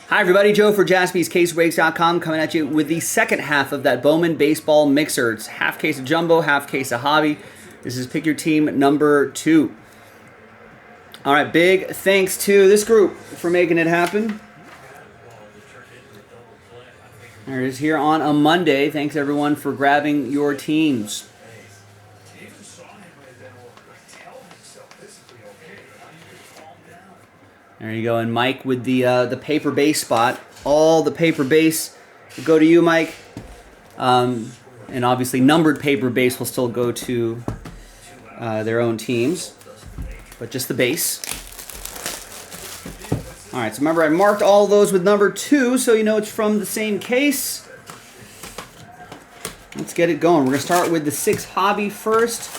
Hi everybody, Joe for JaspysCaseBreaks.com coming at you with the second half of that Bowman baseball mixer. It's half case of jumbo, half case of hobby. This is pick your team number 2. All right, big thanks to this group for making it happen. There it is here on a Monday. Thanks everyone for grabbing your teams. There you go, and Mike with the paper base spot. All the paper base will go to you, Mike. And obviously numbered paper base will still go to their own teams, but just the base. All right, so remember I marked all those with number 2, so you know it's from the same case. Let's get it going. We're going to start with the 6 hobby first,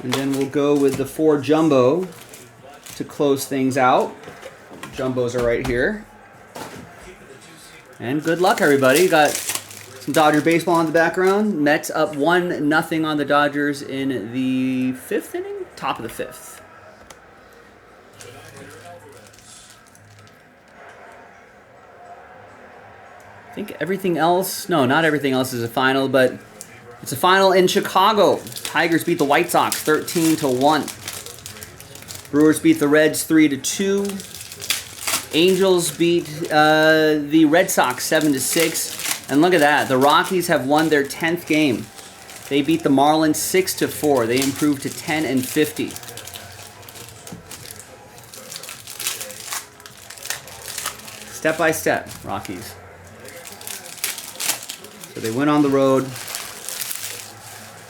and then we'll go with the 4 jumbo to close things out. Jumbos are right here. And good luck, everybody. Got some Dodger baseball in the background. Mets up 1-0 on the Dodgers in the 5th inning? Top of the 5th. I think everything else, no, not everything else is a final, but it's a final in Chicago. Tigers beat the White Sox 13-1. Brewers beat the Reds 3-2. Angels beat the Red Sox 7-6. And look at that, the Rockies have won their 10th game. They beat the Marlins 6-4. They improved to 10-50. Step by step, Rockies. So they went on the road.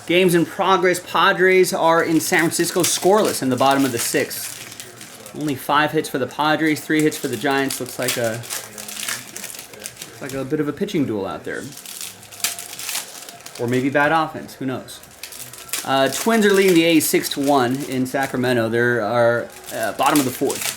Games in progress. Padres are in San Francisco scoreless in the bottom of the 6th. Only 5 hits for the Padres, 3 hits for the Giants. Looks like a bit of a pitching duel out there. Or maybe bad offense. Who knows? Twins are leading the A's 6-1 in Sacramento. They are bottom of the 4th.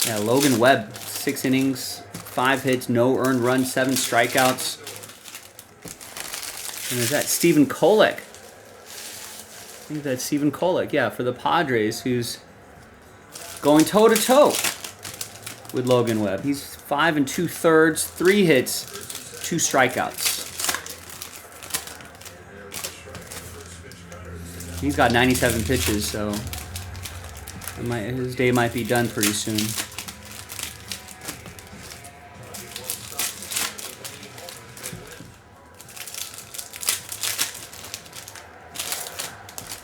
Yeah, Logan Webb, 6 innings, 5 hits, no earned runs, 7 strikeouts. And is that Stephen Kolek? I think that's Stephen Kolek, yeah, for the Padres, who's going toe-to-toe with Logan Webb. He's 5 2/3, 3 hits, 2 strikeouts. He's got 97 pitches, so his day might be done pretty soon.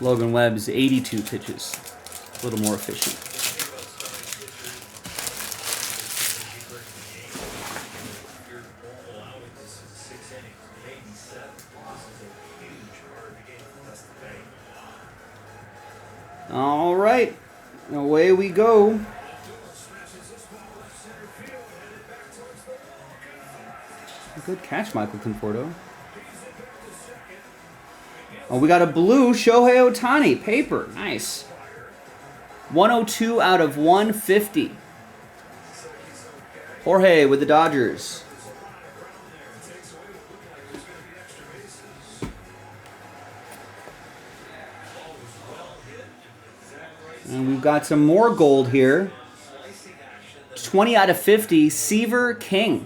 Logan Webb's 82 pitches, a little more efficient. All right, away we go. Good catch, Michael Conforto. Oh, we got a blue Shohei Ohtani paper. Nice. 102 out of 150. Jorge with the Dodgers. And we've got some more gold here. 20 out of 50, Seaver King.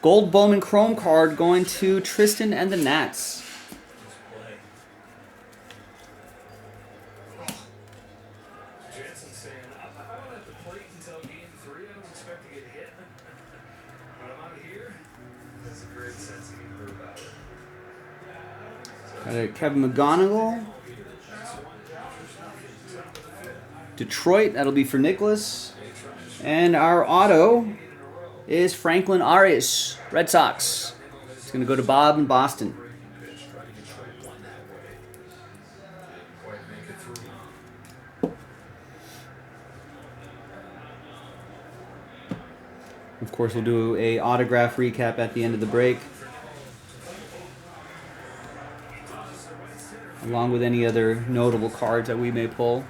Gold Bowman Chrome card going to Tristan and the Nats. Got a Kevin McGonigal. Detroit, that'll be for Nicholas. And our auto is Franklin Arias, Red Sox. It's going to go to Bob in Boston. Of course, we'll do a autograph recap at the end of the break, along with any other notable cards that we may pull.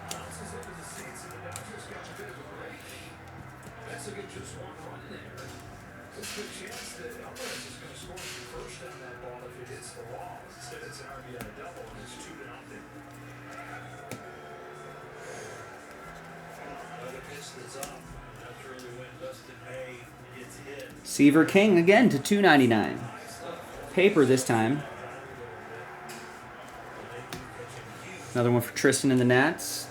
Seaver King again to $2.99. Paper this time. Another one for Tristan and the Nats.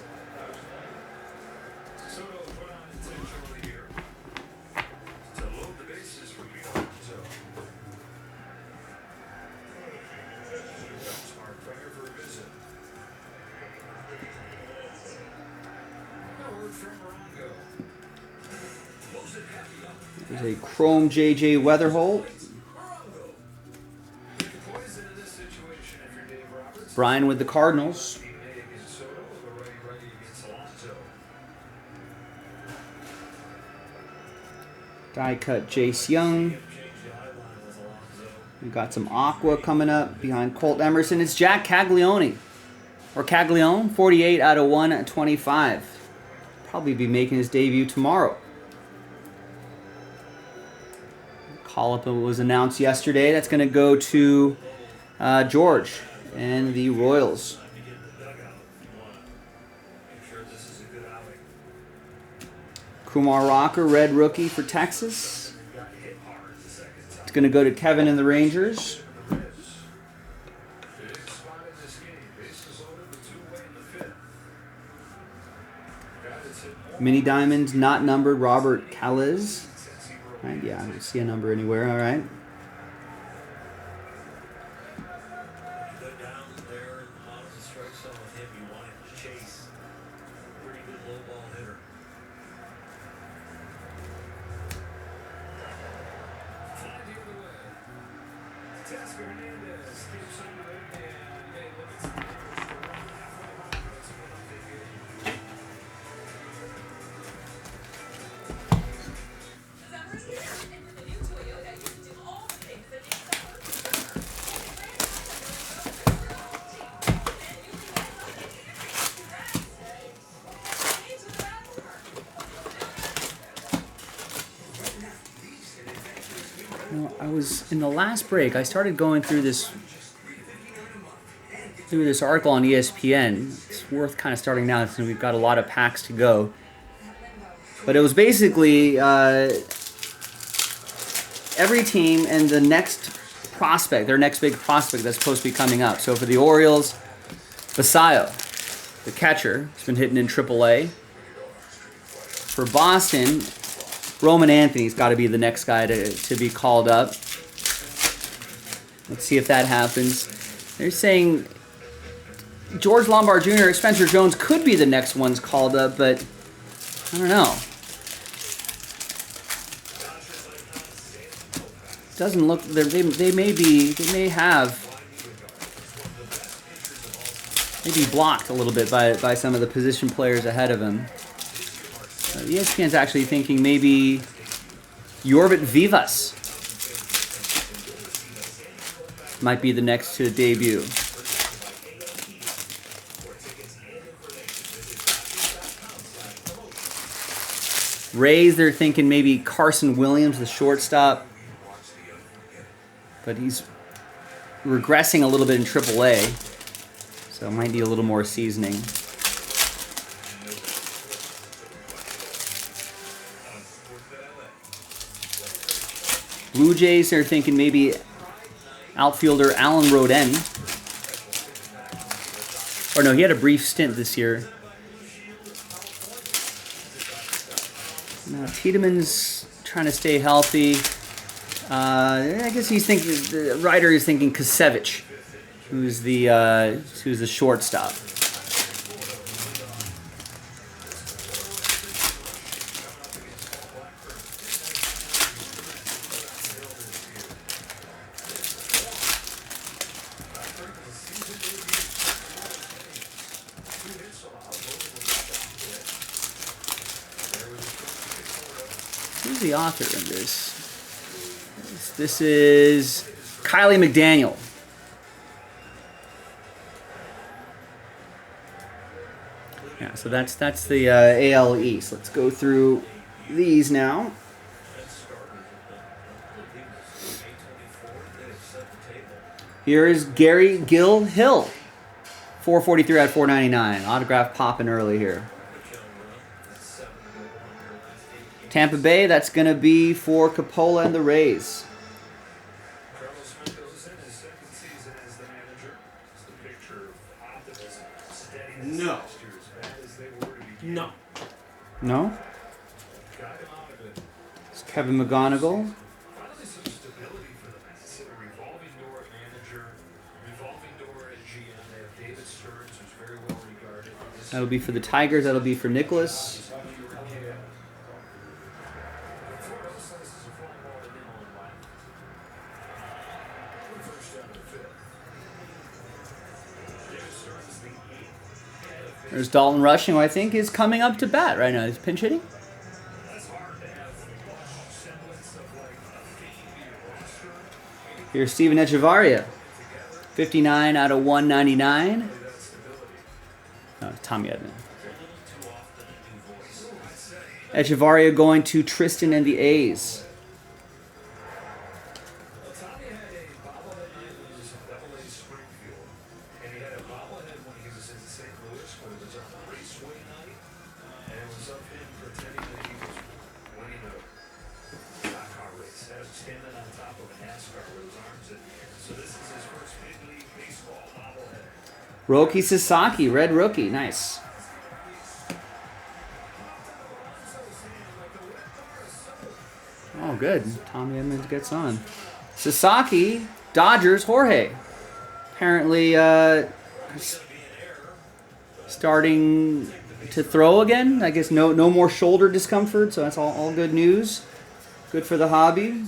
There's a Chrome JJ Weatherholt. Brian with the Cardinals. Die cut Jace Young. We got some Aqua coming up behind Colt Emerson. It's Jack Caglione. Or Caglione, 48 out of 125. Probably be making his debut tomorrow. Call-up was announced yesterday. That's going to go to George and the Royals. Kumar Rocker, red rookie for Texas. It's going to go to Kevin and the Rangers. Mini Diamonds, not numbered, Robert Calles. Right, yeah, I don't see a number anywhere, all right. I was in the last break. I started going through this article on ESPN. It's worth kind of starting now since we've got a lot of packs to go. But it was basically every team and the next prospect, their next big prospect that's supposed to be coming up. So for the Orioles, Basayo, the catcher, has been hitting in AAA. For Boston, Roman Anthony's got to be the next guy to be called up. Let's see if that happens. They're saying George Lombard Jr., Spencer Jones could be the next ones called up, but I don't know. Doesn't look. They may be blocked a little bit by some of the position players ahead of him. ESPN's actually thinking maybe Yorbit Vivas might be the next to debut. Rays, they're thinking maybe Carson Williams, the shortstop. But he's regressing a little bit in AAA, so it might need a little more seasoning. Blue Jays are thinking maybe outfielder Alan Rodin. Or no, he had a brief stint this year. Now Tiedemann's trying to stay healthy. I guess he's thinking, the writer is thinking Kasevich, who's the shortstop. Who's the author of this? This is Kylie McDaniel. Yeah, so that's the AL East. Let's go through these now. Here is Gary Gill Hill. 443 out of 499. Autograph popping early here. Tampa Bay, that's going to be for Coppola and the Rays. No. No. No? It's Kevin McGonigal. That'll be for the Tigers. That'll be for Nicholas. There's Dalton Rushing, who I think is coming up to bat right now. He's pinch hitting. Here's Steven Echevarria. 59 out of 199. No, Tommy Edman. Echevarria going to Tristan and the A's. Roki Sasaki, red rookie. Nice. Oh, good. Tommy Edmonds gets on. Sasaki, Dodgers, Jorge. Apparently starting to throw again. I guess no more shoulder discomfort, so that's all good news. Good for the hobby.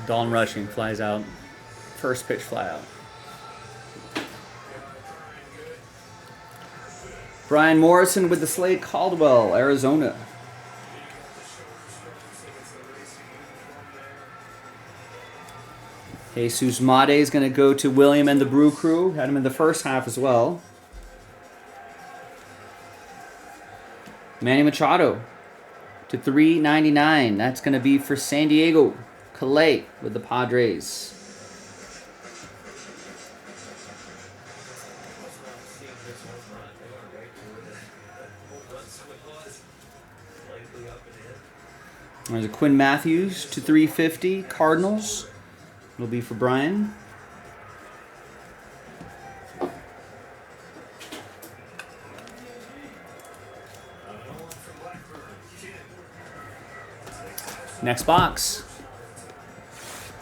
Dalton Rushing flies out. First pitch fly out. Brian Morrison with the Slade Caldwell, Arizona. Jesus Made is going to go to William and the Brew Crew. Had him in the first half as well. Manny Machado to $3.99. That's going to be for San Diego. Calais with the Padres. There's a Quinn Matthews to $3.50. Cardinals. It'll be for Brian. Next box.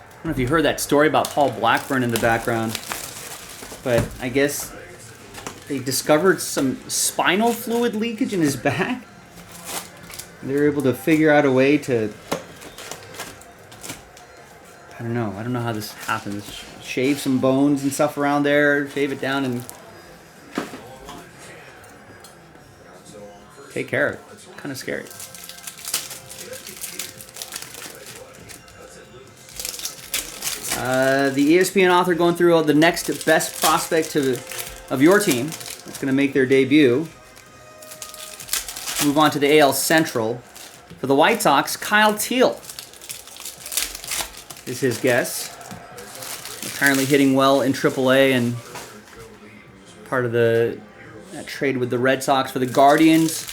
I don't know if you heard that story about Paul Blackburn in the background, but I guess they discovered some spinal fluid leakage in his back. They were able to figure out a way to, I don't know how this happens. Shave some bones and stuff around there, shave it down and take care of it. It's kind of scary. The ESPN author going through the next best prospect of your team that's going to make their debut. Move on to the AL Central. For the White Sox, Kyle Teal is his guess. Apparently hitting well in AAA and part of that trade with the Red Sox for the Guardians.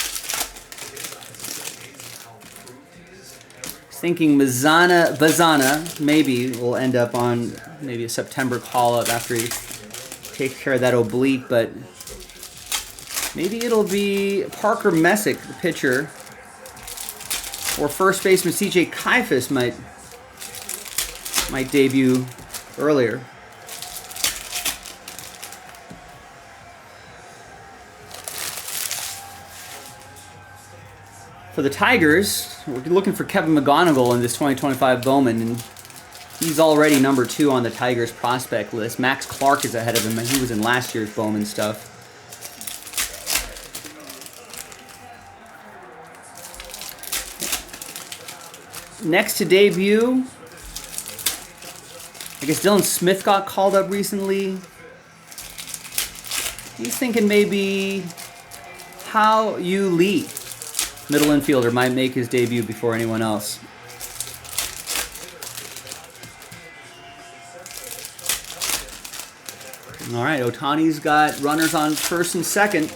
Thinking Bazana maybe will end up on maybe a September call-up after he takes care of that oblique, but maybe it'll be Parker Messick, the pitcher, or first baseman CJ Kifus might debut earlier. For the Tigers, we're looking for Kevin McGonigal in this 2025 Bowman, and he's already number 2 on the Tigers prospect list. Max Clark is ahead of him, and he was in last year's Bowman stuff. Next to debut, I guess Dylan Smith got called up recently. He's thinking maybe Hao Yu Lee, middle infielder, might make his debut before anyone else. All right, Ohtani's got runners on first and second.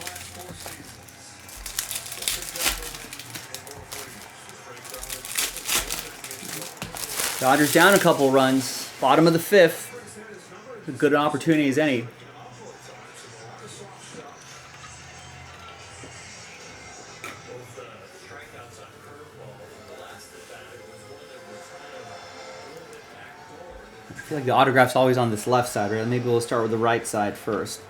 Dodgers down a couple runs, bottom of the 5th. A good opportunity as any. I feel like the autograph's always on this left side, right? Maybe we'll start with the right side first.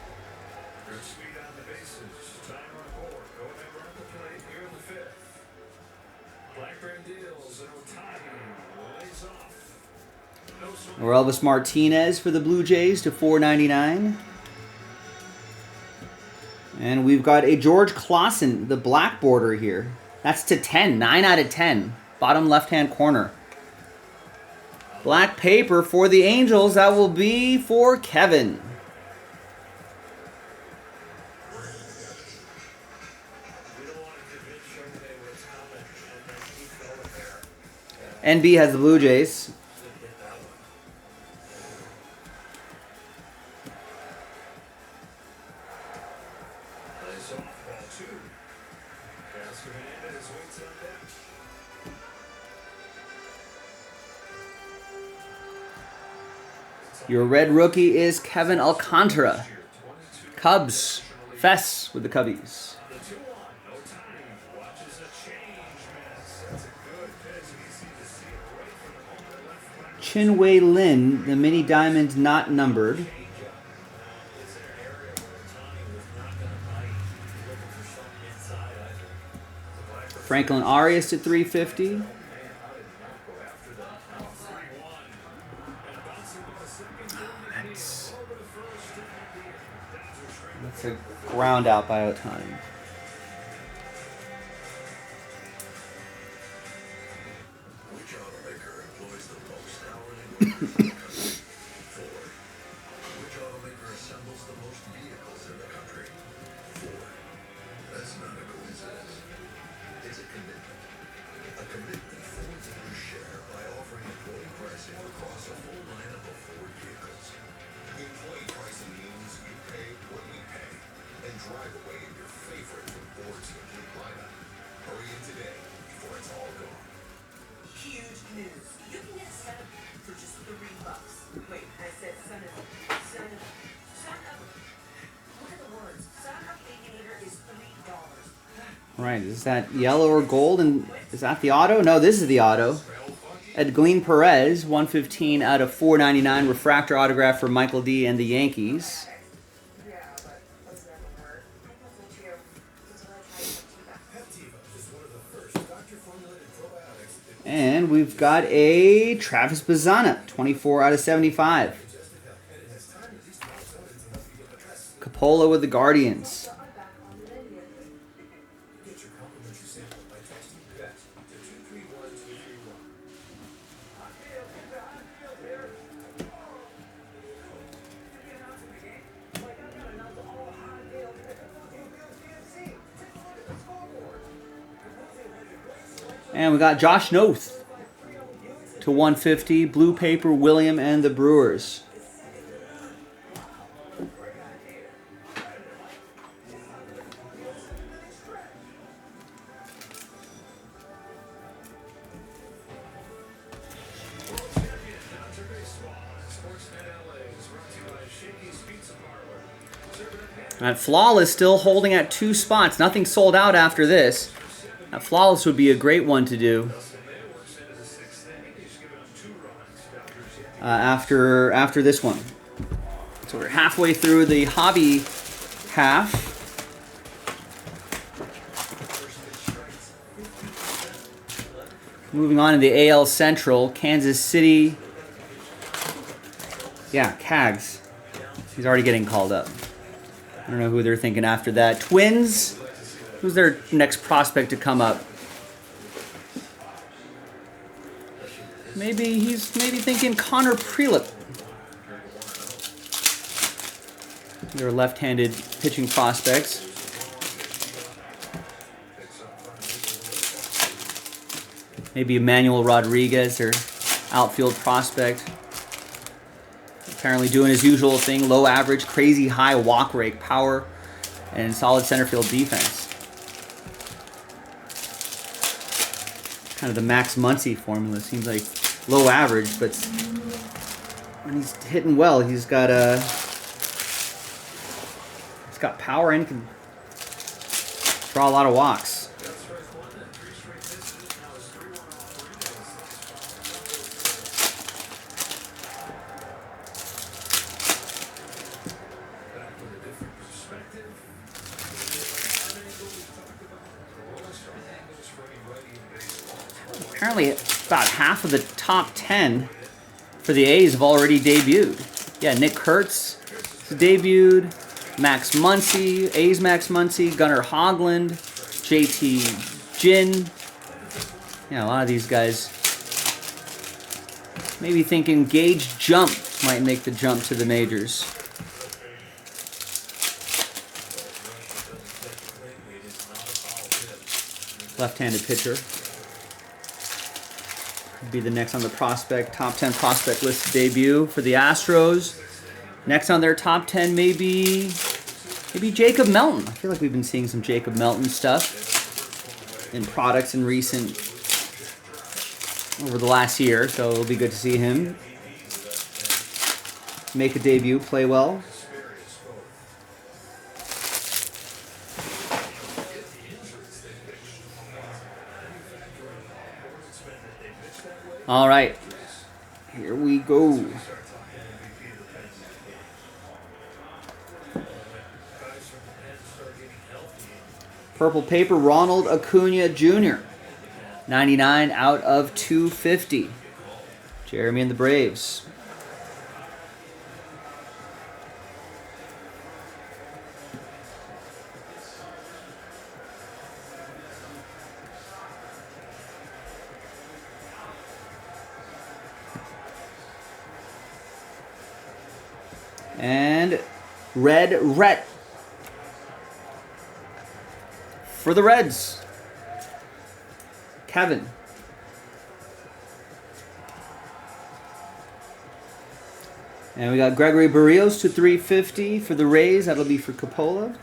Or Elvis Martinez for the Blue Jays to $4.99. And we've got a George Clausen, the black border here. That's to 10, 9 out of 10. Bottom left-hand corner. Black paper for the Angels. That will be for Kevin. NB has the Blue Jays. Your red rookie is Kevin Alcantara. Cubs. Fess with the Cubbies. Chin-Wei Lin, the mini diamond not numbered. Franklin Arias at $3.50. That's a ground out by Ohtani. Right, is that yellow or gold? And is that the auto? No, this is the auto. Edglin Perez, 115 out of 499, refractor autograph for Michael D. and the Yankees. And we've got a Travis Bazzana, 24 out of 75. Coppola with the Guardians. And we got Josh Noth to 150, blue paper, William and the Brewers. And Flawless still holding at 2 spots. Nothing sold out after this. That Flawless would be a great one to do. After this one. So we're halfway through the hobby half. Moving on to the AL Central, Kansas City. Yeah, Cags. He's already getting called up. I don't know who they're thinking after that. Twins. Who's their next prospect to come up? Maybe he's thinking Connor Prelip. They're left-handed pitching prospects. Maybe Emmanuel Rodriguez, their outfield prospect. Apparently doing his usual thing, low average, crazy high walk rate, power, and solid center field defense. Kind of the Max Muncy formula. Seems like low average, but when he's hitting well, he's got power and can draw a lot of walks. Apparently, about half of the top 10 for the A's have already debuted. Yeah, Nick Kurtz has debuted, Max Muncy, A's Max Muncy, Gunnar Hoglund, JT Ginn. Yeah, a lot of these guys maybe thinking Gage Jump might make the jump to the majors. Left-handed pitcher. Could be the next on the top 10 prospect list debut for the Astros. Next on their top 10, maybe Jacob Melton. I feel like we've been seeing some Jacob Melton stuff in products in over the last year, so it'll be good to see him make a debut, play well. All right, here we go. Purple paper, Ronald Acuna Jr. 99 out of 250. Jeremy and the Braves. And Red Rhett for the Reds. Kevin. And we got Gregory Barrios to 350 for the Rays. That'll be for Coppola.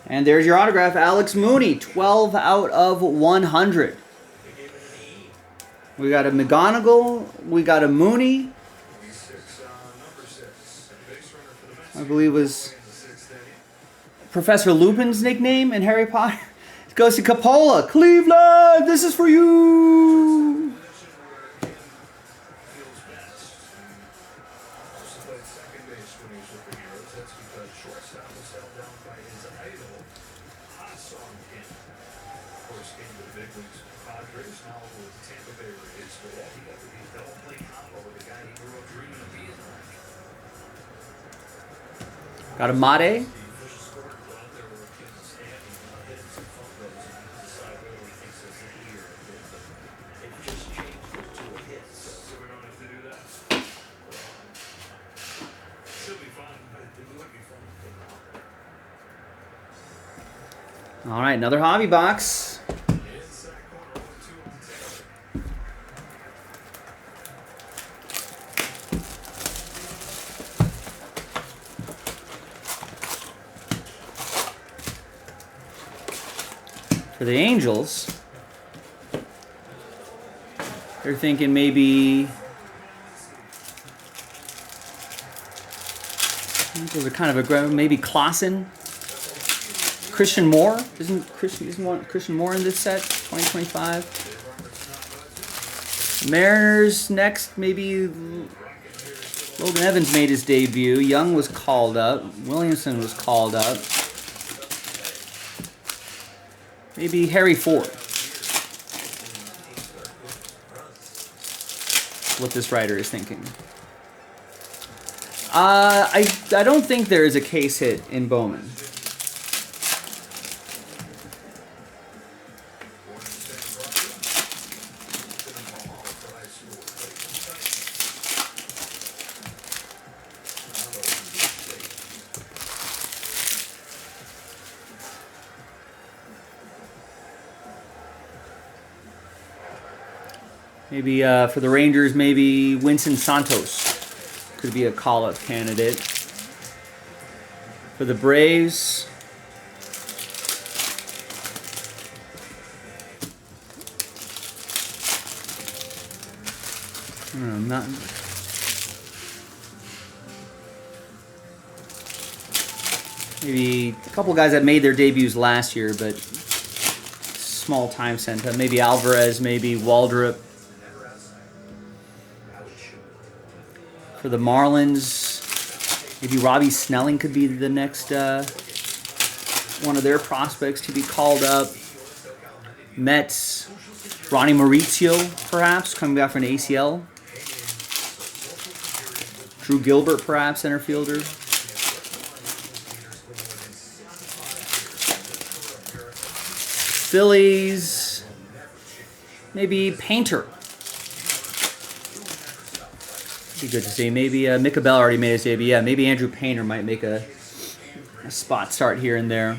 And there's your autograph, Alex Mooney, 12 out of 100. We got a McGonigal, we got a Mooney. I believe was Professor Lupin's nickname in Harry Potter. It goes to Coppola. Cleveland, this is for you. Got a Mate. All right, another hobby box. For the Angels, they're thinking maybe those are kind of aggressive. Maybe Clausen, Christian Moore. Isn't Christian Moore in this set? 2025. Mariners next. Maybe Logan Evans made his debut. Young was called up. Williamson was called up. Maybe Harry Ford. What this writer is thinking. I don't think there is a case hit in Bowman. Maybe for the Rangers, maybe Winston Santos could be a call-up candidate. For the Braves, I don't know, maybe a couple guys that made their debuts last year, but small time sent. Maybe Alvarez, maybe Waldrop. For the Marlins, maybe Robbie Snelling could be the next one of their prospects to be called up. Mets, Ronnie Mauricio, perhaps, coming back from an ACL. Drew Gilbert, perhaps, center fielder. Phillies, maybe Painter. Be good to see. Maybe Micah Bell already made his debut. Yeah, maybe Andrew Painter might make a spot start here and there.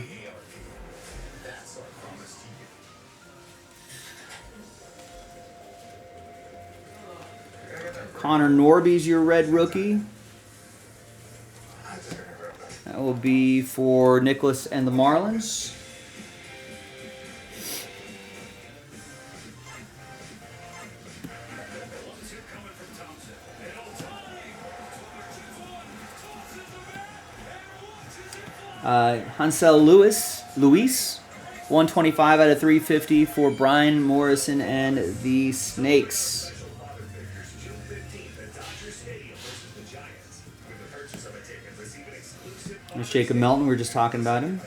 Connor Norby's your red rookie. That will be for Nicholas and the Marlins. Hansel Luis, 125 out of 350 for Brian Morrison and the Snakes. There's Jacob Melton, we were just talking about him.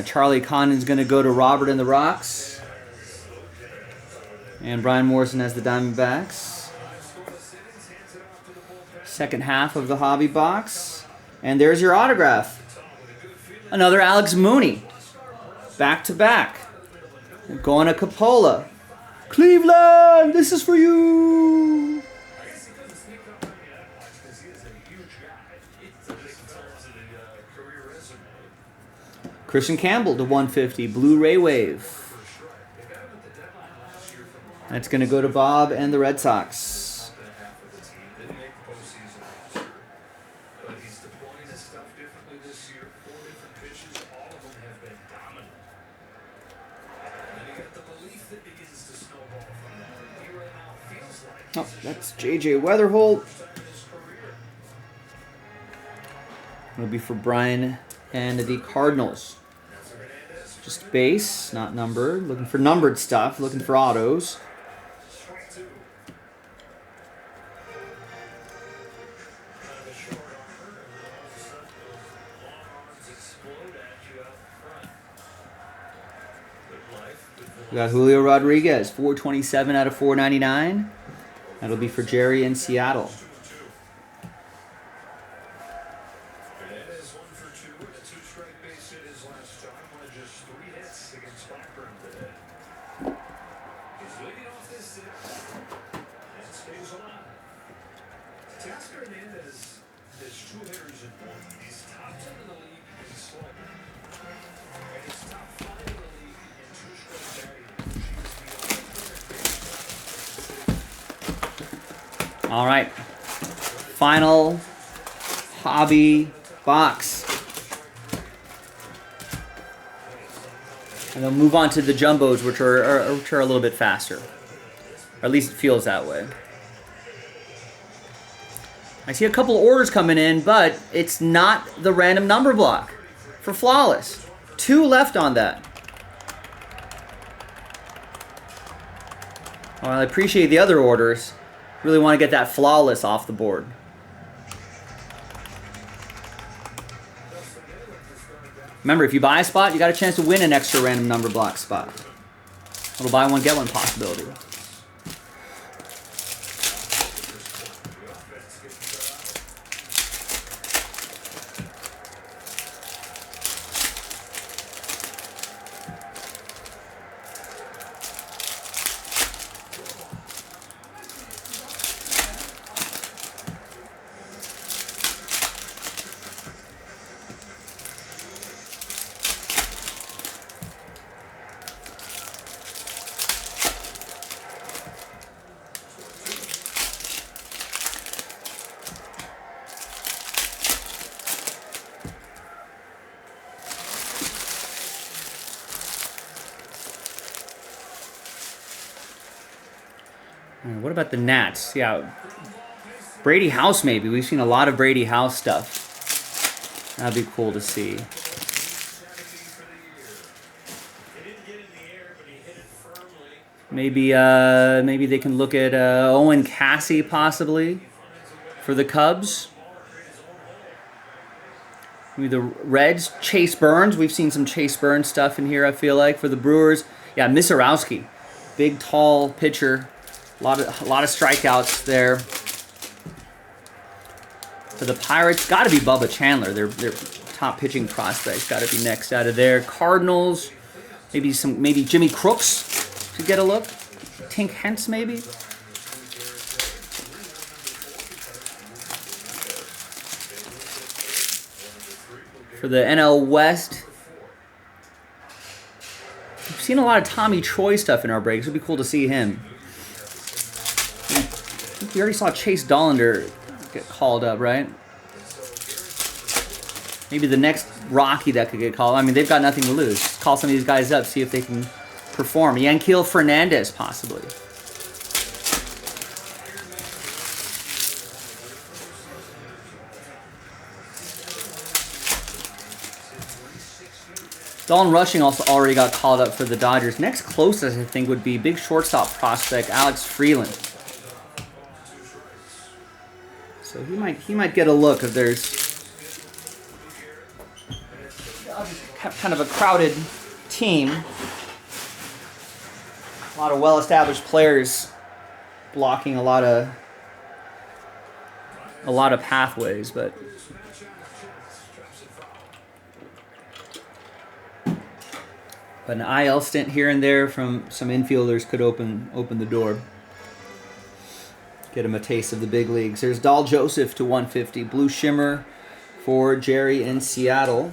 Charlie Condon's going to go to Robert and the Rocks. And Brian Morrison has the Diamondbacks. Second half of the hobby box. And there's your autograph. Another Alex Mooney. Back to back. Going to Coppola. Cleveland, this is for you. Christian Campbell to 150, Blu-ray Wave. That's going to go to Bob and the Red Sox. Oh, that's J.J. Weatherholt. It'll be for Brian and the Cardinals. Just base, not numbered. Looking for numbered stuff. Looking for autos. We got Julio Rodriguez, 427 out of 499. That'll be for Jerry in Seattle. Hernandez 1 for 2 with a 2-strike base hit his last time. One of just 3 hits against Blackburn today. He's leading off this sixth and stays alive. Teoscar Hernandez has 2 hitters in 1. He's top 10 in the league in slugging. And he's top 5 in the league in 2-strike batting. All right. Final hobby box. And then move on to the jumbos, which are a little bit faster. Or at least it feels that way. I see a couple orders coming in, but it's not the random number block for Flawless. 2 left on that. Well, I appreciate the other orders. Really want to get that Flawless off the board. Remember, if you buy a spot, you got a chance to win an extra random number block spot. Little buy one, get one possibility. What about the Nats? Yeah, Brady House maybe. We've seen a lot of Brady House stuff. That'd be cool to see. Maybe maybe they can look at Owen Cassie possibly for the Cubs. Maybe the Reds, Chase Burns. We've seen some Chase Burns stuff in here, I feel like. For the Brewers, yeah, Misarowski. Big, tall pitcher. A lot of strikeouts there. For the Pirates, got to be Bubba Chandler. Their top pitching prospects got to be next out of there. Cardinals, maybe Jimmy Crooks to get a look. Tink Hence maybe. For the NL West, we've seen a lot of Tommy Troy stuff in our breaks. It would be cool to see him. We already saw Chase Dollander get called up, right? Maybe the next Rocky that could get called. I mean, they've got nothing to lose. Call some of these guys up, see if they can perform. Yanquiel Fernandez, possibly. Dalton Rushing also already got called up for the Dodgers. Next closest, I think, would be big shortstop prospect Alex Freeland. So he might get a look if there's kind of a crowded team. A lot of well-established players blocking a lot of pathways, but an IL stint here and there from some infielders could open the door. Get him a taste of the big leagues. There's Dahl Joseph to 150. Blue Shimmer for Jerry in Seattle.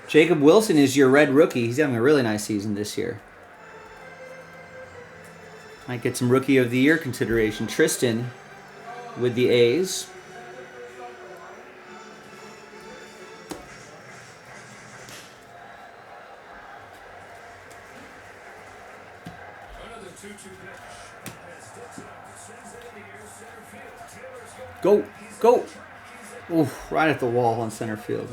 Jacob Wilson is your red rookie. He's having a really nice season this year. Might get some Rookie of the Year consideration. Tristan with the A's. Go, go. Oof, right at the wall on center field.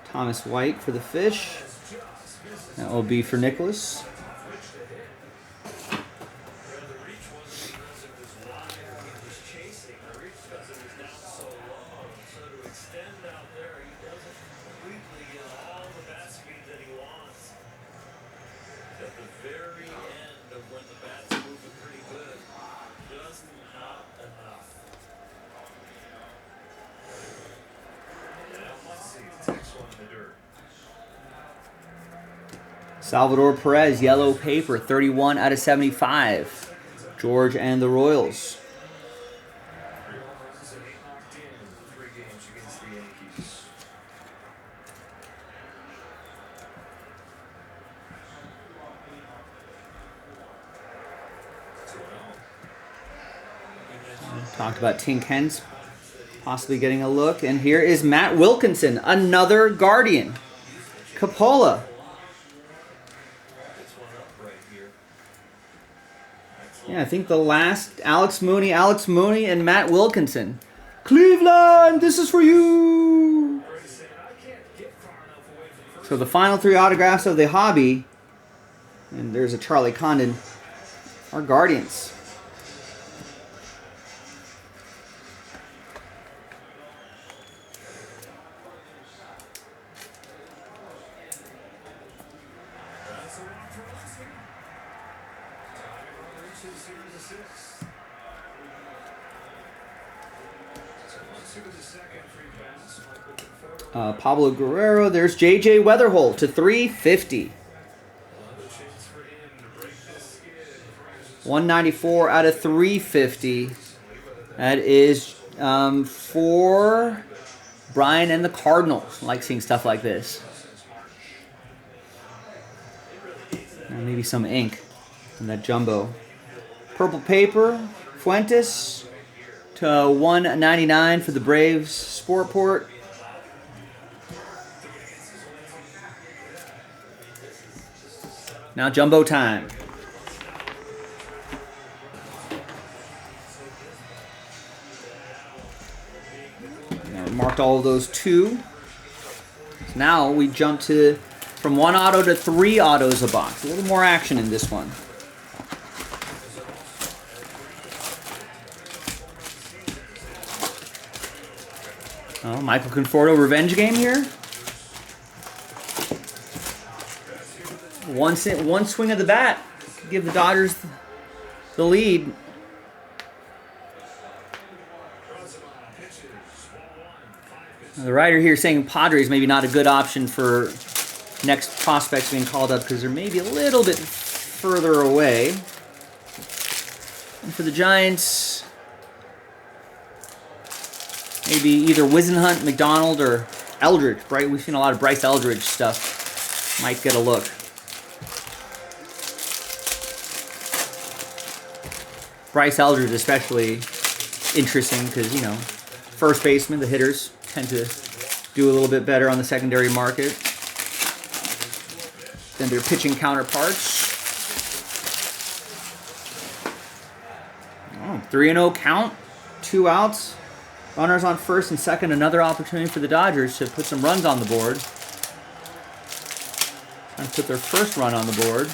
Thomas White for the fish. That will be for Nicholas. Salvador Perez, yellow paper, 31 out of 75. George and the Royals. Talked about Tink Hens possibly getting a look. And here is Matt Wilkinson, another Guardian. Coppola. Yeah, I think the last Alex Mooney, and Matt Wilkinson. Cleveland, this is for you. So the final 3 autographs of the hobby, and there's a Charlie Condon, are Guardians. Pablo Guerrero. There's J.J. Weatherholt to 350. 194 out of 350. That is for Brian and the Cardinals. I like seeing stuff like this. And maybe some ink in that jumbo. Purple paper. Fuentes to 199 for the Braves Sportport. Now jumbo time. Now we marked all of those 2. So now we jump to from 1 auto to 3 autos a box. A little more action in this one. Oh, Michael Conforto revenge game here. One swing of the bat to give the Dodgers the lead. The writer here saying Padres maybe not a good option for next prospects being called up because they're maybe a little bit further away. And for the Giants, maybe either Wisenhunt, McDonald, or Eldridge. Right? We've seen a lot of Bryce Eldridge stuff. Might get a look. Bryce Eldridge especially interesting because, you know, first baseman, the hitters tend to do a little bit better on the secondary market than their pitching counterparts. 3-0 count, 2 outs. Runners on first and second, another opportunity for the Dodgers to put some runs on the board. Trying to put their first run on the board.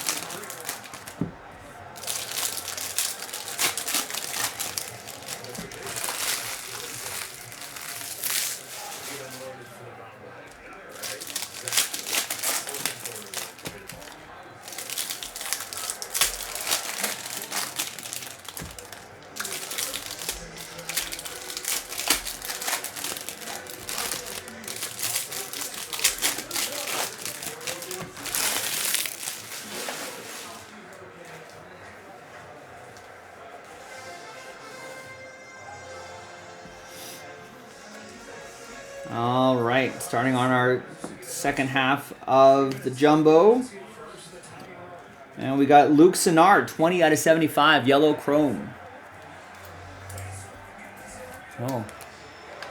All right, starting on our second half of the jumbo. And we got Luke Sennard, 20 out of 75, yellow chrome. Oh,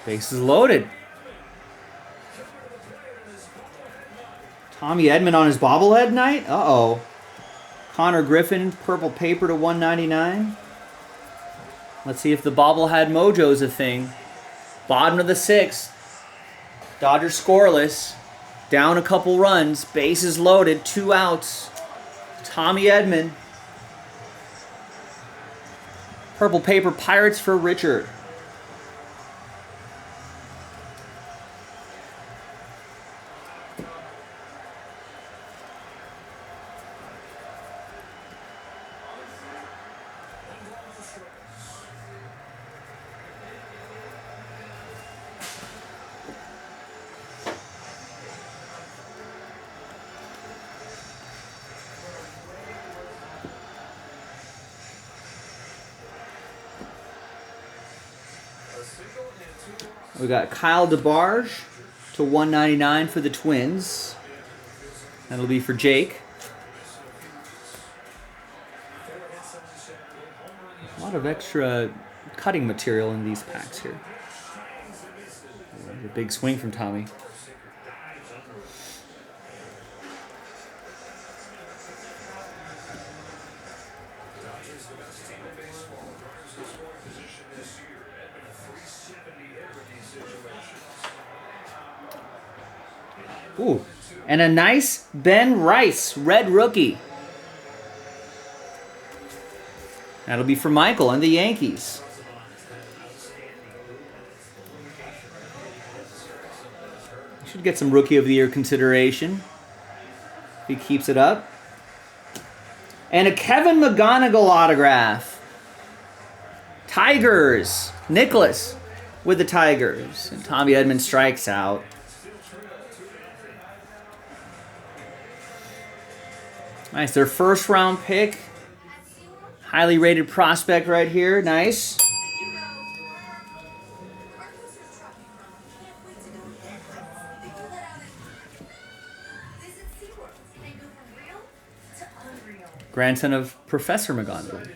bases loaded. Tommy Edman on his bobblehead night? Uh-oh. Connor Griffin, purple paper to 199. Let's see if the bobblehead mojo is a thing. Bottom of the 6th. Dodgers scoreless. Down a couple runs. Bases loaded. 2 outs. Tommy Edman. Purple paper Pirates for Richard. We got Kyle DeBarge to 199 for the Twins. That'll be for Jake. A lot of extra cutting material in these packs here. A big swing from Tommy. Ooh, and a nice Ben Rice, red rookie. That'll be for Michael and the Yankees. Should get some Rookie of the Year consideration if he keeps it up. And a Kevin McGonigal autograph. Tigers. Nicholas with the Tigers. And Tommy Edman strikes out. Nice, their first round pick. Highly rated prospect right here. Nice. Grandson of Professor McGonagall.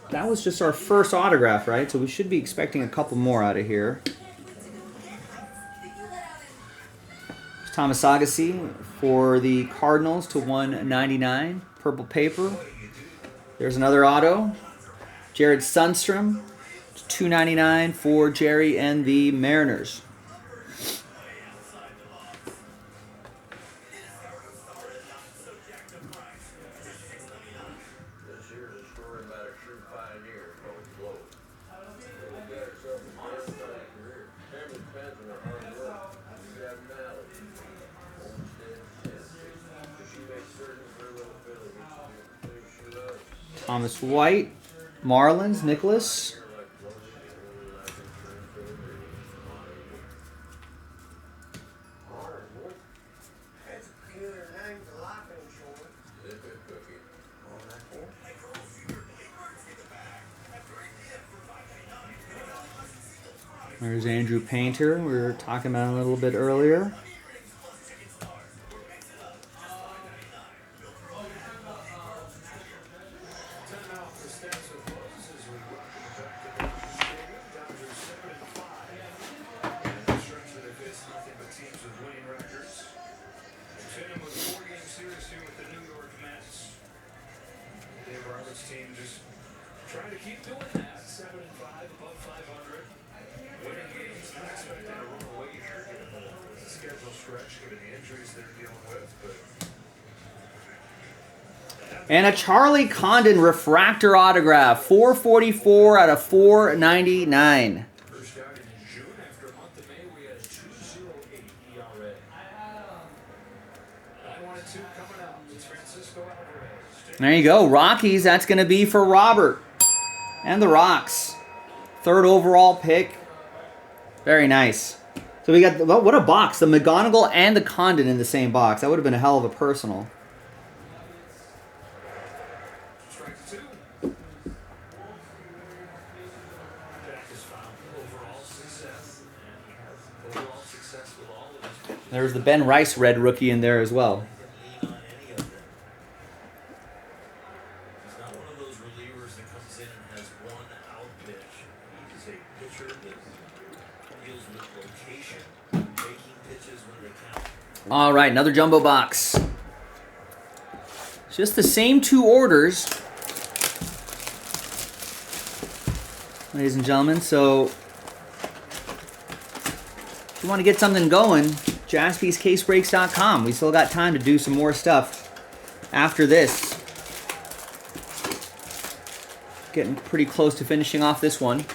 That was just our first autograph, right? So we should be expecting a couple more out of here. Thomas Agassi for the Cardinals to 199, purple paper. There's another auto. Jared Sundstrom to 299 for Jerry and the Mariners. Thomas White, Marlins, Nicholas. There's Andrew Painter, we were talking about him a little bit earlier. Trying to keep doing that. 7-5, above 500. Winning games, not expecting to run away here, given the schedule stretch, given the injuries they're dealing with. But And a Charlie Condon refractor autograph, 444 out of 499. first out in June, after a month of May, we had a 2.08 ERA. 9-1-2 coming out. It's Francisco Alvarez. There you go, Rockies. That's going to be for Robert and the Rocks. 3rd overall pick. Very nice. So we got, well, what a box. The McGonigal and the Condon in the same box. That would have been a hell of a personal. Strike 2. Jack has found overall success. And has overall success with all of his pitches. There's the Ben Rice red rookie in there as well. Lean on any of them. He's not one of those relievers that comes in and has one out pitch. He's is a pitcher that deals with location, making pitches when they count. All right, another jumbo box. Just the same 2 orders, ladies and gentlemen. So if you want to get something going, jaspyscasebreaks.com. We still got time to do some more stuff after this. Getting pretty close to finishing off this one.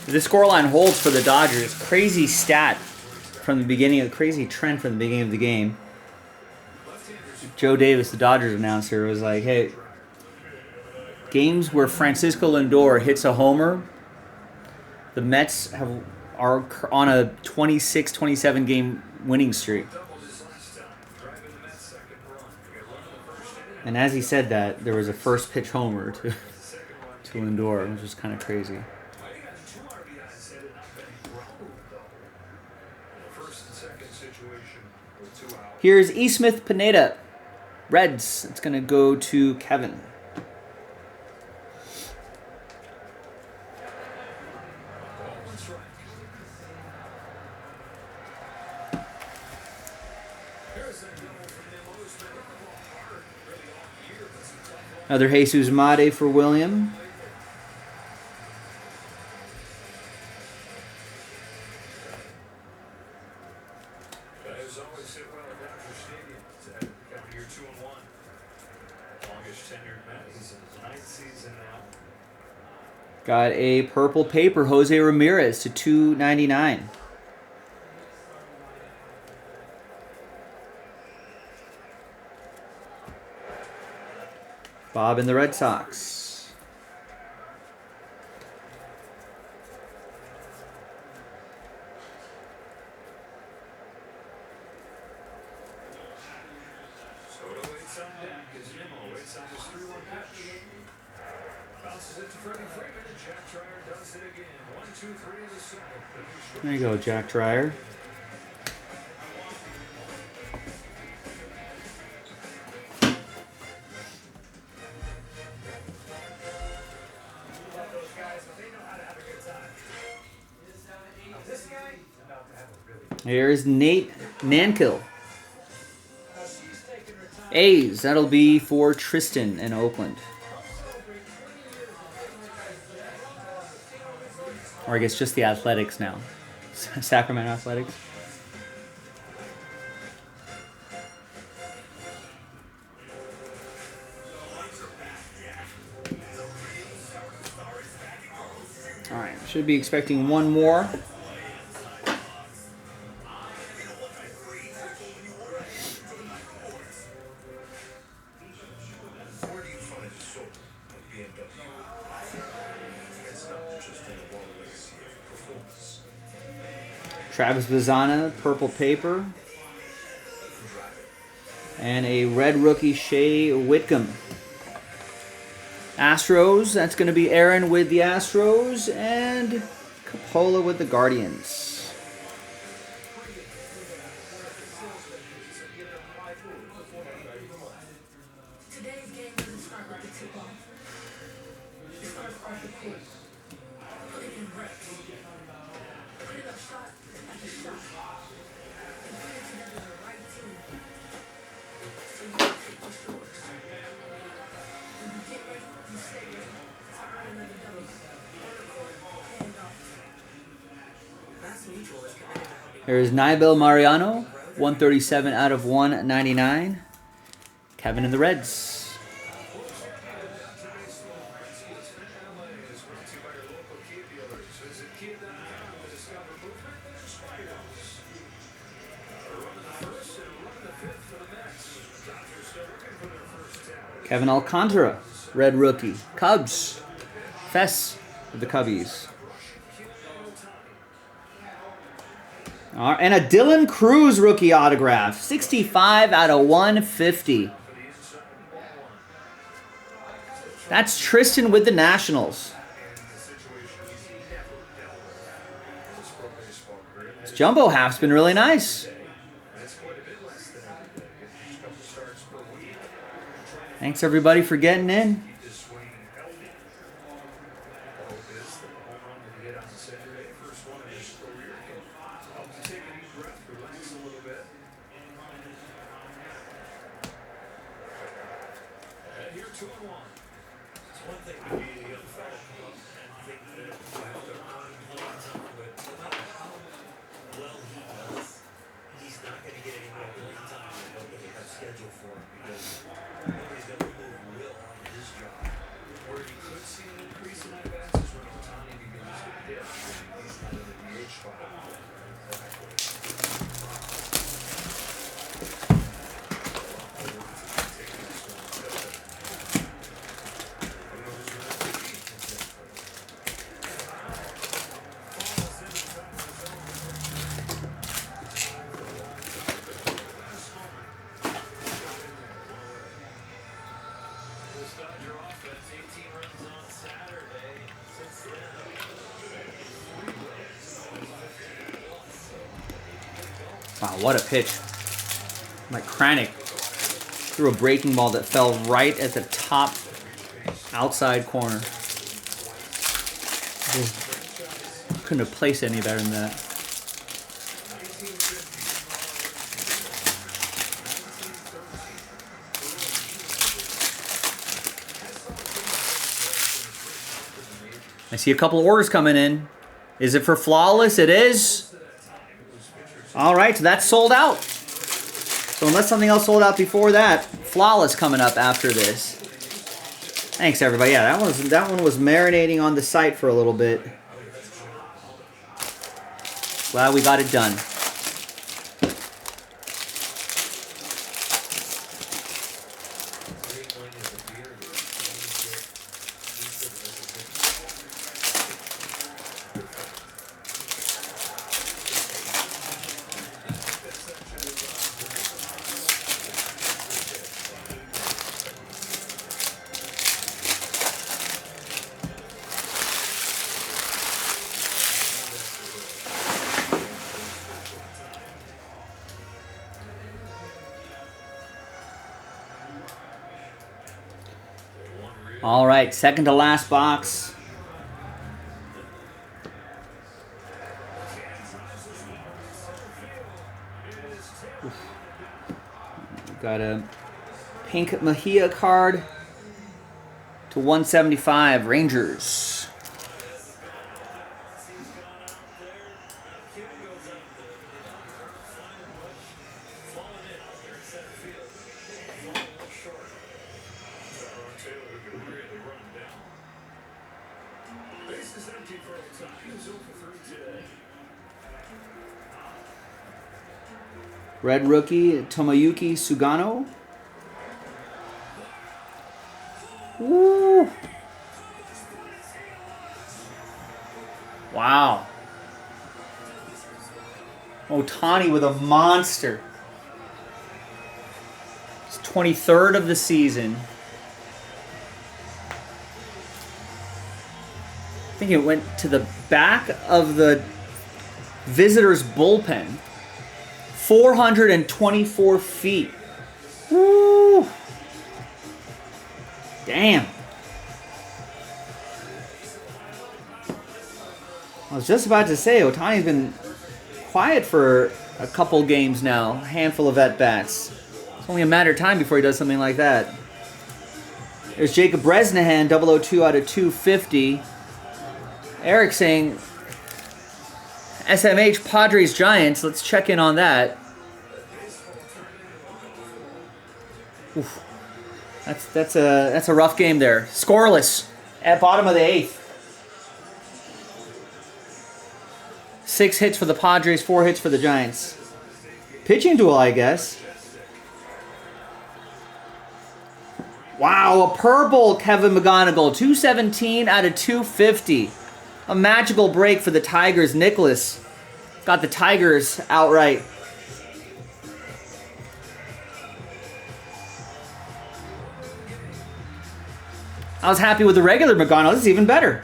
This scoreline holds for the Dodgers. Crazy stat from the beginning of crazy trend from the beginning of the game. Joe Davis, the Dodgers announcer, was like, "Hey, games where Francisco Lindor hits a homer, the Mets are on a 26-27 game winning streak." And as he said that, there was a first pitch homer to Lindor, which was kind of crazy. Here's E. Smith Pineda, Reds. It's going to go to Kevin. Another Jesus Mate for William. Got a purple paper, Jose Ramirez to 299. Bob and the Red Sox. There you go, Jack Dreyer. Here's Nate Nankill. A's, that'll be for Tristan in Oakland. Or I guess just the Athletics now. Sacramento Athletics. All right, should be expecting one more. Travis Bazzana, purple paper. And a red rookie, Shea Whitcomb. Astros, that's going to be Aaron with the Astros. And Capola with the Guardians. Here's Nibel Mariano, 137 out of 199. Kevin and the Reds. Kevin Alcantara, red rookie. Cubs. Fess with the Cubbies. And a Dylan Cruz rookie autograph. 65 out of 150. That's Tristan with the Nationals. This jumbo half's been really nice. Thanks everybody for getting in. Wow, what a pitch. Mike Kranick threw a breaking ball that fell right at the top outside corner. Just couldn't have placed any better than that. I see a couple orders coming in. Is it for Flawless? It is. All right, so that's sold out. So unless something else sold out before that, Flawless coming up after this. Thanks, everybody. Yeah, that one was marinating on the site for a little bit. Glad we got it done. All right, second to last box. We've got a pink Mejia card to 175, Rangers. Red rookie, Tomoyuki Sugano. Woo! Wow. Ohtani with a monster. It's 23rd of the season. I think it went to the back of the visitors' bullpen. 424 feet. Woo! Damn. I was just about to say, Otani's been quiet for a couple games now. A handful of at-bats. It's only a matter of time before he does something like that. There's Jacob Bresnahan, 002 out of 250. Eric saying, SMH, Padres, Giants. Let's check in on that. Oof. That's a rough game there. Scoreless at bottom of the 8th. 6 hits for the Padres, 4 hits for the Giants. Pitching duel, I guess. Wow, a purple Kevin McGonigal. 217 out of 250. A magical break for the Tigers. Nicholas got the Tigers outright. I was happy with the regular McGonigal. This is even better.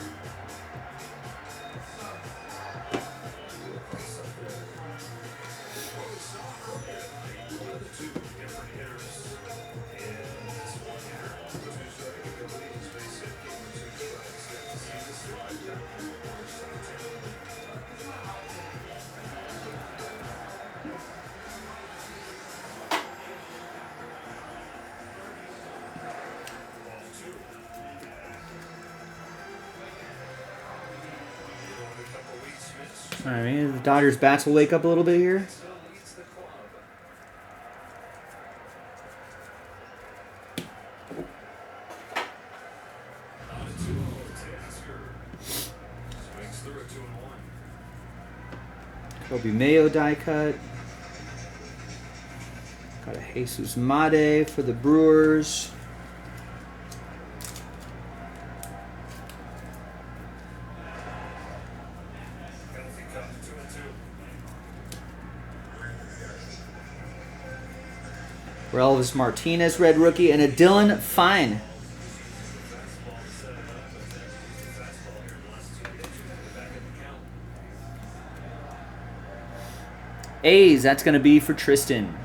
All right, maybe the Dodgers bats will wake up a little bit here. Kobe Mayo die cut. Got a Jesus Made for the Brewers. Elvis Martinez, red rookie, and a Dylan Fine. A's, that's going to be for Tristan.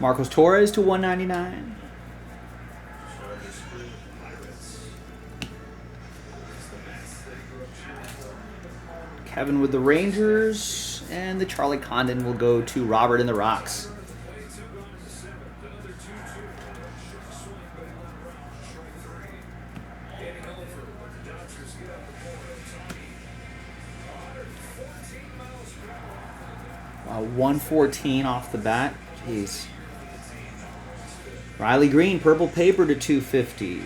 Marcos Torres to 199. Kevin with the Rangers, and the Charlie Condon will go to Robert in the Rocks. Wow, 114 off the bat. Jeez. Riley Green, purple paper to 250.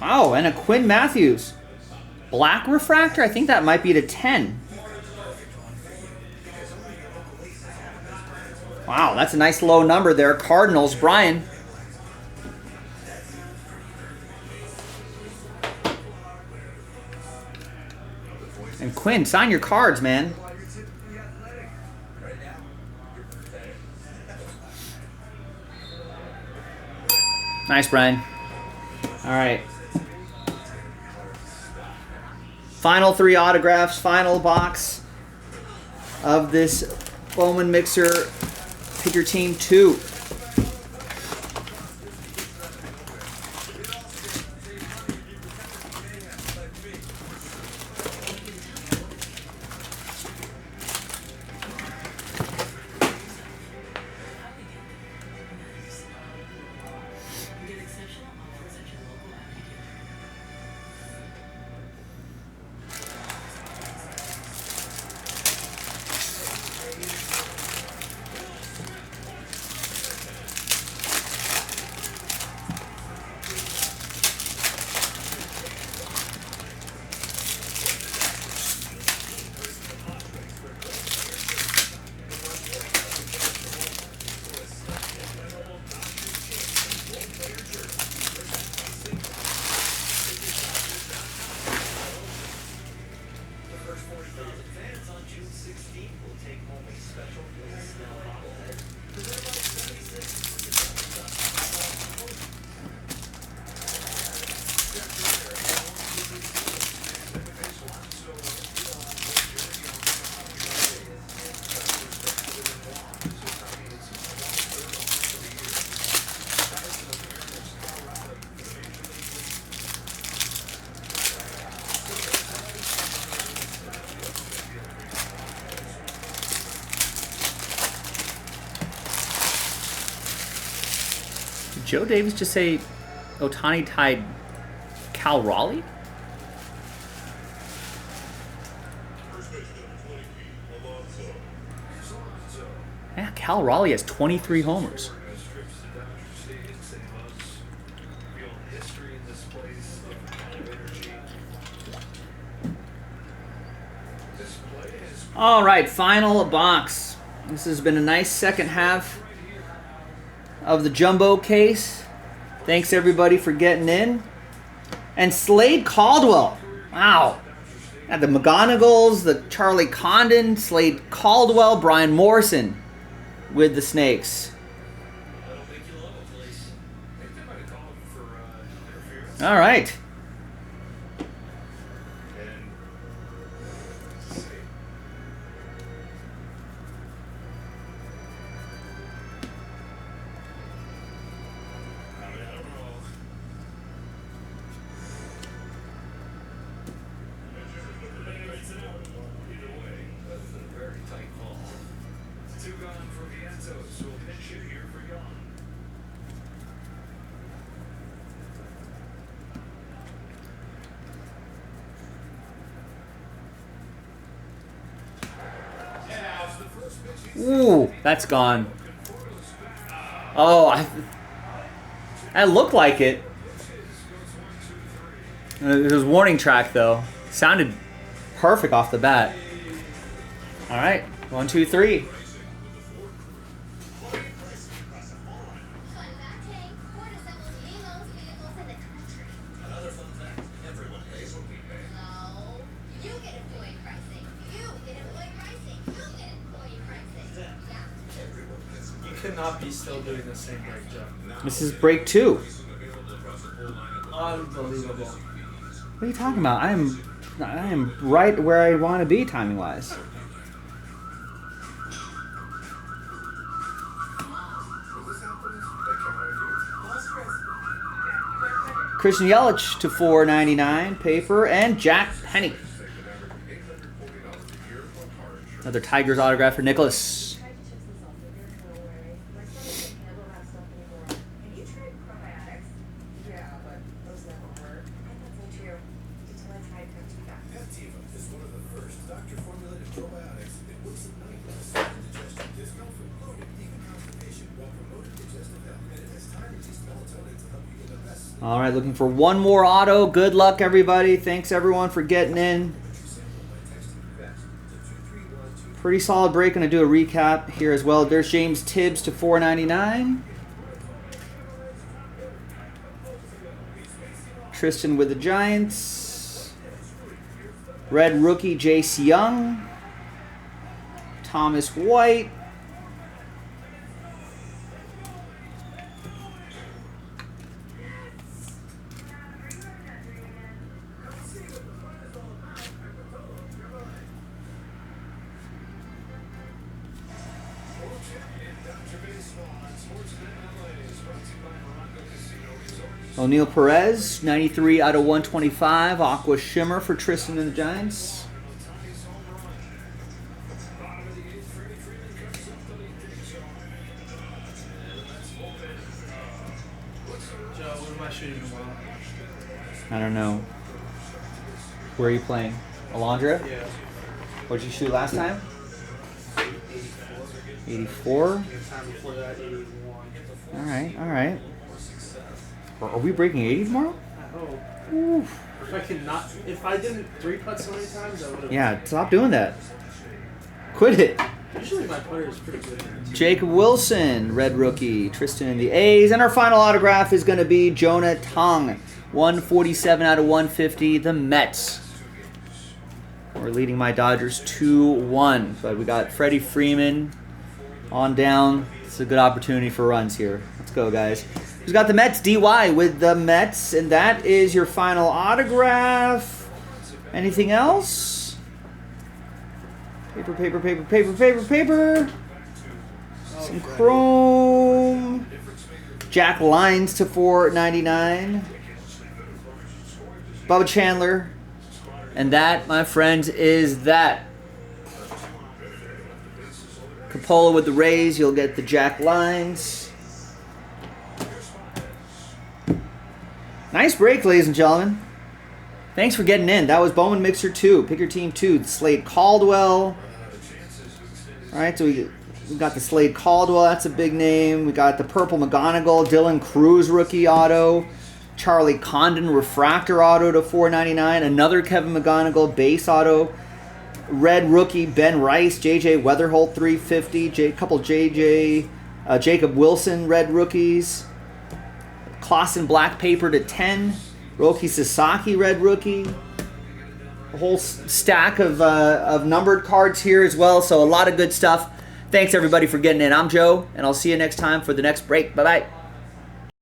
Wow, and a Quinn Matthews. Black refractor? I think that might be to 10. Wow, that's a nice low number there. Cardinals, Brian. And Quinn, sign your cards, man. Nice, Brian. All right. Final 3 autographs, final box of this Bowman Mixer. Pick your team 2. Did Joe Davis just say Ohtani tied Cal Raleigh? Yeah, Cal Raleigh has 23 homers. All right, final box. This has been a nice second half of the jumbo case. Thanks everybody for getting in. And Slade Caldwell. Wow. Got the McGonagalls, the Charlie Condon, Slade Caldwell, Brian Morrison with the Snakes. All right. Ooh, that's gone. Oh, that looked like it. It was warning track though. Sounded perfect off the bat. All right, 1, 2, 3. Cannot be still doing the same break, Joe. This is break 2. Unbelievable. What are you talking about? I am right where I want to be timing wise. Christian Yelich to $4.99 paper, and Jack Penny. Another Tigers autograph for Nicholas. All right, looking for one more auto. Good luck, everybody. Thanks, everyone, for getting in. Pretty solid break. Going to do a recap here as well. There's James Tibbs to $4.99. Tristan with the Giants. Red rookie Jace Young. Thomas White. O'Neal Perez, 93 out of 125. Aqua Shimmer for Tristan and the Giants. Joe, what am I shooting tomorrow? I don't know. Where are you playing? Alondra? Yeah. What did you shoot last time? 84? The time before that, 81. All right. Are we breaking 80 tomorrow? I hope. Oof. If I didn't 3-putt so many times, I would have. Yeah, stop doing that. Quit it. Usually my putter is pretty good. Jacob Wilson, red rookie. Tristan in the A's. And our final autograph is going to be Jonah Tong, 147 out of 150, the Mets. We're leading my Dodgers 2-1. But we got Freddie Freeman on down. It's a good opportunity for runs here. Let's go, guys. Who's got the Mets? DY with the Mets. And that is your final autograph. Anything else? Paper, paper, paper, paper, paper, paper. Some chrome. Jack Lines to 499. Bubba Chandler. And that, my friends, is that. Coppola with the Rays. You'll get the Jack Lines. Nice break, ladies and gentlemen. Thanks for getting in. That was Bowman Mixer 2. Pick your team 2. Slade Caldwell. All right, so we got the Slade Caldwell. That's a big name. We got the Purple McGonigal. Dylan Cruz rookie auto. Charlie Condon refractor auto to 499. Another Kevin McGonigal base auto. Red rookie Ben Rice. JJ Weatherholt 350. Couple Jacob Wilson red rookies. Clausen black paper to 10. Roki Sasaki red rookie. A whole stack of numbered cards here as well. So a lot of good stuff. Thanks everybody for getting in. I'm Joe, and I'll see you next time for the next break. Bye-bye.